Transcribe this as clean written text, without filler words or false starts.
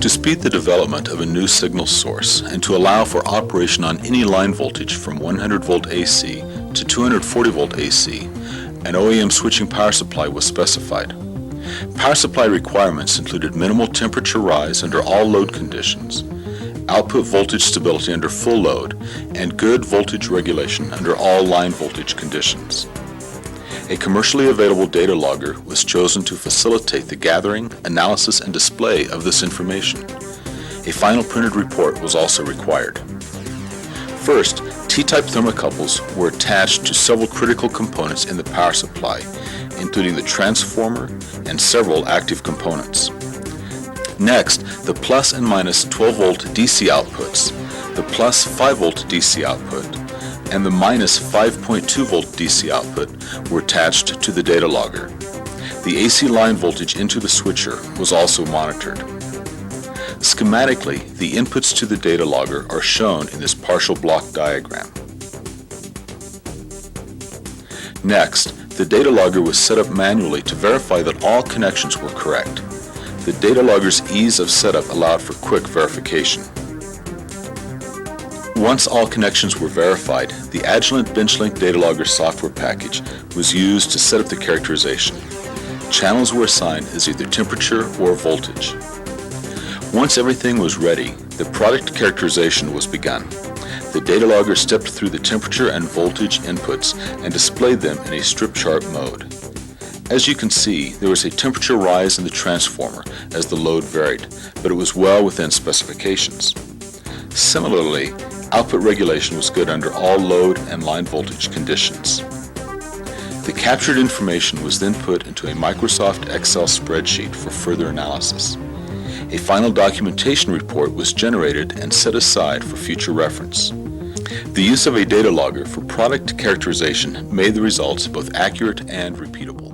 To speed the development of a new signal source and to allow for operation on any line voltage from 100 volt AC to 240 volt AC, an OEM switching power supply was specified. Power supply requirements included minimal temperature rise under all load conditions, output voltage stability under full load, and good voltage regulation under all line voltage conditions. A commercially available data logger was chosen to facilitate the gathering, analysis, and display of this information. A final printed report was also required. First, T-type thermocouples were attached to several critical components in the power supply, including the transformer and several active components. Next, the plus and minus 12 volt DC outputs, the plus 5 volt DC output, and the minus 5.2 volt DC output were attached to the data logger. The AC line voltage into the switcher was also monitored. Schematically, the inputs to the data logger are shown in this partial block diagram. Next, the data logger was set up manually to verify that all connections were correct. The data logger's ease of setup allowed for quick verification. Once all connections were verified, the Agilent BenchLink data logger software package was used to set up the characterization. Channels were assigned as either temperature or voltage. Once everything was ready, the product characterization was begun. The data logger stepped through the temperature and voltage inputs and displayed them in a strip chart mode. As you can see, there was a temperature rise in the transformer as the load varied, but it was well within specifications. Similarly, output regulation was good under all load and line voltage conditions. The captured information was then put into a Microsoft Excel spreadsheet for further analysis. A final documentation report was generated and set aside for future reference. The use of a data logger for product characterization made the results both accurate and repeatable.